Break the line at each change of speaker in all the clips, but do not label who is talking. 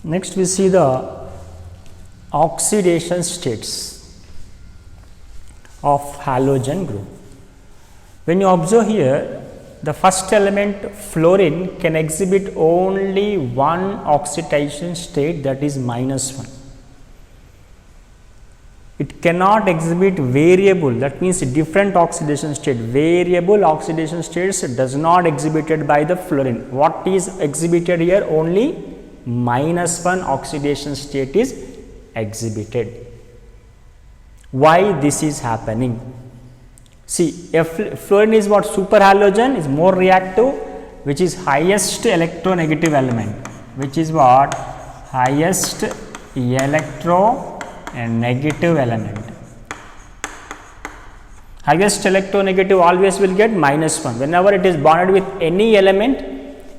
Next we see the oxidation states of halogen group. When you observe here, the first element fluorine can exhibit only one oxidation state, that is -1. It cannot exhibit variable, that means different oxidation state. Variable oxidation states does not exhibited by the fluorine. What is exhibited here? Only -1 oxidation state is exhibited. Why this is happening? See, fluorine is what? Superhalogen, is more reactive, which is highest electronegative element, which is what? Highest electronegative element. Highest electronegative always will get -1. Whenever it is bonded with any element,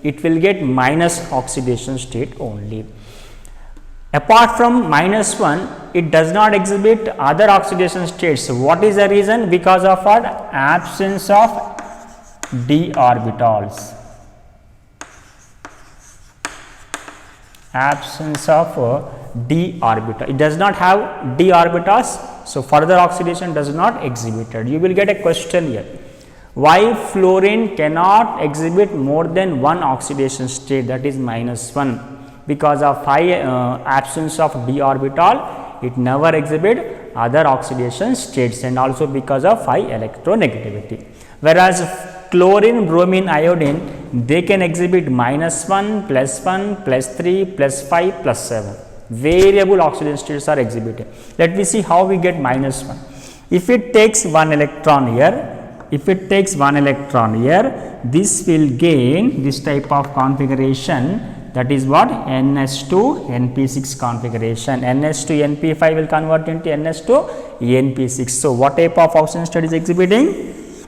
it will get minus oxidation state only. Apart from -1, it does not exhibit other oxidation states. What is the reason? Because of what? Absence of d orbitals. Absence of d orbital. It does not have d orbitals, so further oxidation does not exhibited. You will get a question here. Why fluorine cannot exhibit more than one oxidation state, that is -1? Because of high absence of d orbital, it never exhibit other oxidation states, and also because of high electronegativity. Whereas chlorine, bromine, iodine, they can exhibit -1, +1, +3, +5, +7. Variable oxidation states are exhibited. Let me see how we get -1. If it takes one electron here, this will gain this type of configuration, that is what? NS2 NP6 configuration. NS2 NP5 will convert into NS2 NP6. So, what type of oxidation state is exhibiting?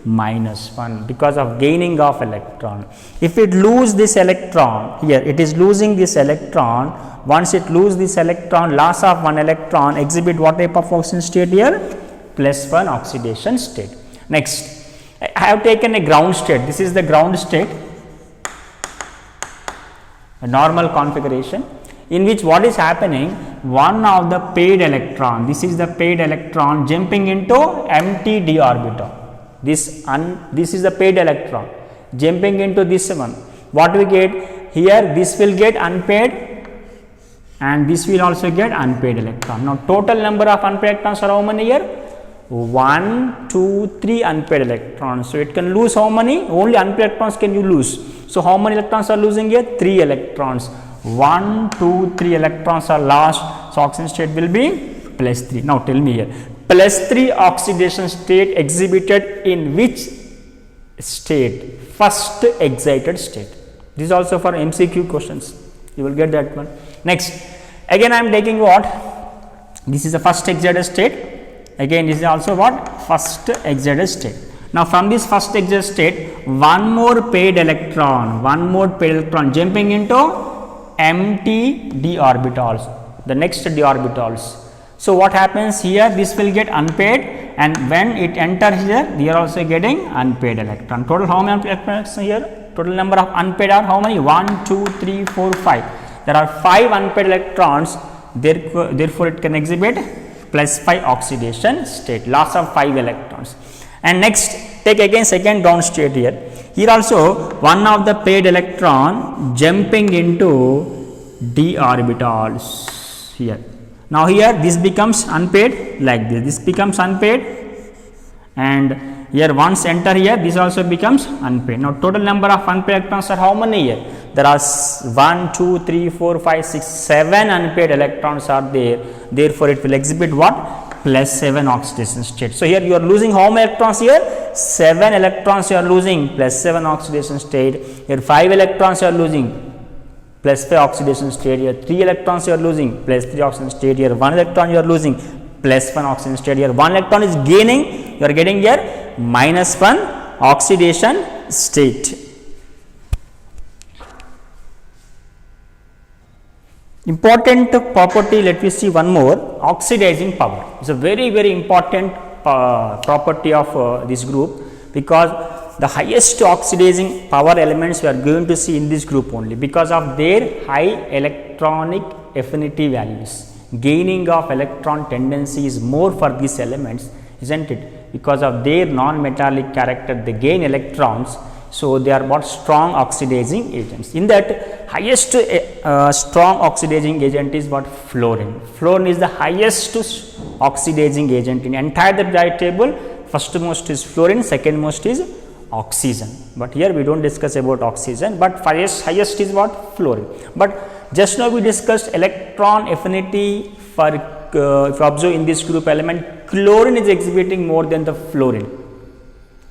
-1, because of gaining of electron. If it lose this electron, here it is losing this electron. Once it lose this electron, loss of one electron, exhibit what type of oxidation state here? +1 oxidation state. Next, I have taken a ground state. This is the ground state, a normal configuration, in which what is happening? One of the paired electron, this is the paired electron jumping into empty d orbital. This is the paired electron jumping into this one. What we get here? This will get unpaired, and this will also get unpaired electron. Now, total number of unpaired electrons are how many here? 1, 2, 3 unpaired electrons. So, it can lose how many? Only unpaired electrons can you lose. So, how many electrons are losing here? 3 electrons. 1, 2, 3 electrons are lost. So, oxidation state will be +3. Now, tell me here, +3 oxidation state exhibited in which state? First excited state. This is also for MCQ questions. You will get that one. Next, again I am taking what? This is the first excited state. Again, this is also what? First excited state. Now, from this first excited state, one more paired electron jumping into empty d orbitals, the next d orbitals. So, what happens here? This will get unpaired, and when it enters here, they are also getting unpaired electron. Total how many electrons here? Total number of unpaired are how many? 1, 2, 3, 4, 5. There are 5 unpaired electrons, therefore, it can exhibit +5 oxidation state, loss of 5 electrons. And next, take again second ground state here. Here also one of the paired electron jumping into d orbitals here. Now, here this becomes unpaired like this. This becomes unpaired, and here once enter here, this also becomes unpaired. Now, total number of unpaired electrons are how many here? There are 1, 2, 3, 4, 5, 6, 7 unpaired electrons are there. Therefore, it will exhibit what? +7 oxidation state. So, here you are losing how many electrons here? 7 electrons you are losing, +7 oxidation state. Here 5 electrons you are losing, +5 oxidation state. Here 3 electrons you are losing, +3 oxidation state. Here 1 electron you are losing, +1 oxidation state. Here 1 electron is gaining, you are getting here -1 oxidation state. Important property, let me see one more, oxidizing power. It is a very important property of this group, because the highest oxidizing power elements we are going to see in this group only because of their high electronic affinity values. Gaining of electron tendency is more for these elements, isn't it? Because of their non-metallic character, they gain electrons. So, they are what? Strong oxidizing agents. In that, highest strong oxidizing agent is what? Fluorine. Fluorine is the highest oxidizing agent in entire the periodic table. First most is fluorine, second most is oxygen. But here we do not discuss about oxygen, but highest is what? Fluorine. But just now we discussed electron affinity for if you observe in this group element, chlorine is exhibiting more than the fluorine.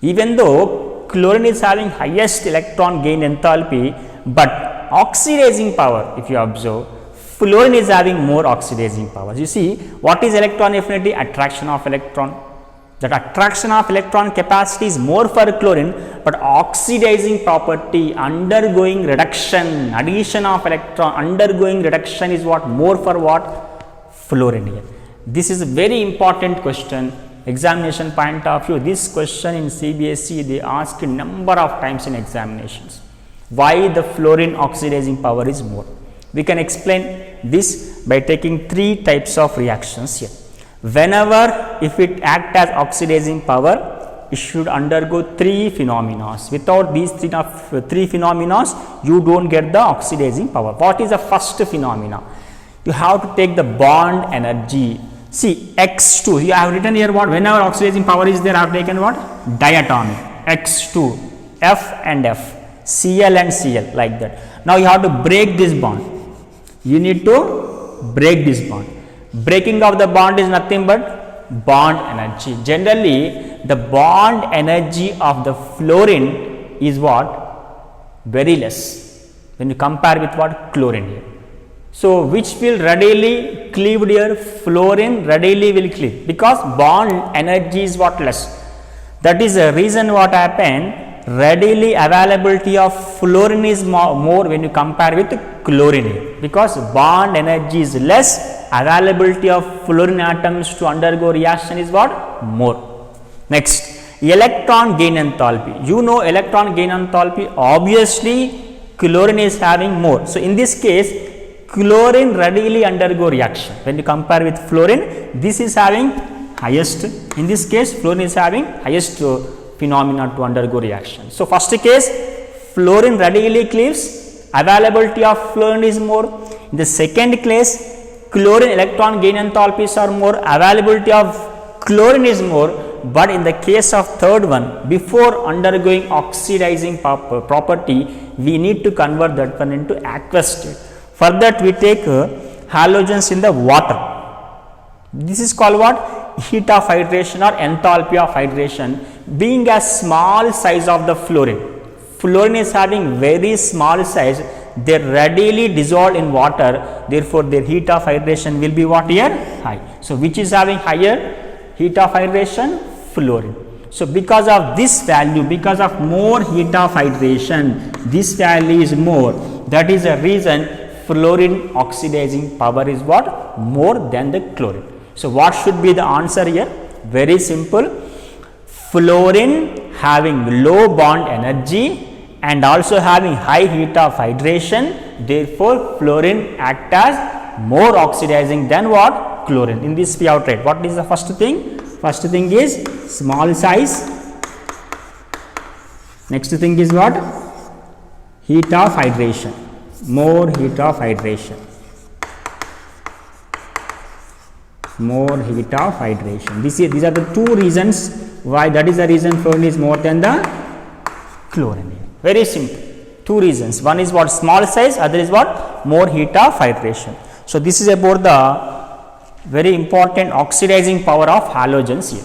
Even though chlorine is having highest electron gain enthalpy, but oxidizing power, if you observe, fluorine is having more oxidizing power. You see, what is electron affinity? Attraction of electron. That attraction of electron capacity is more for chlorine, but oxidizing property, undergoing reduction, addition of electron, undergoing reduction is what? More for what? Fluorine here. This is a very important question, examination point of view. This question in CBSE they ask a number of times in examinations. Why the fluorine oxidizing power is more? We can explain this by taking three types of reactions here. Whenever if it acts as oxidizing power, it should undergo three phenomena. Without these three phenomena, you do not get the oxidizing power. What is the first phenomena? You have to take the bond energy. See, X2, you have written here what? Whenever oxidizing power is there, I have taken what? Diatomic. X2, F and F, Cl and Cl, like that. Now you have to break this bond. You need to break this bond. Breaking of the bond is nothing but bond energy. Generally, the bond energy of the fluorine is what? Very less when you compare with what? Chlorine here. So, which will readily cleave here? Fluorine readily will cleave because bond energy is what? Less. That is the reason what happened. Readily availability of fluorine is more when you compare with chlorine because bond energy is less, availability of fluorine atoms to undergo reaction is what? More. Next, electron gain enthalpy. You know electron gain enthalpy, obviously chlorine is having more. So, in this case chlorine readily undergo reaction when you compare with fluorine. This is having highest, in this case fluorine is having highest phenomena to undergo reaction. So, first case fluorine readily cleaves, availability of fluorine is more. In the second case chlorine electron gain enthalpies are more, availability of chlorine is more, but in the case of third one, before undergoing oxidizing property, we need to convert that one into aqueous state. For that we take halogens in the water. This is called what? Heat of hydration or enthalpy of hydration. Being a small size of the fluorine, fluorine is having very small size, they readily dissolve in water, therefore their heat of hydration will be what here? High. So, which is having higher heat of hydration? Fluorine. So, because of this value, because of more heat of hydration, this value is more, that is the reason fluorine oxidizing power is what? More than the chlorine. So, what should be the answer here? Very simple. Fluorine having low bond energy and also having high heat of hydration, therefore fluorine act as more oxidizing than what? Chlorine. In this we have tried. What is the first thing? First thing is small size. Next thing is what? Heat of hydration. More heat of hydration. More heat of hydration. These are the two reasons why, that is the reason fluorine is more than the chlorine. Very simple. Two reasons. One is what? Small size, other is what? More heat of hydration. So, this is about the very important oxidizing power of halogens here.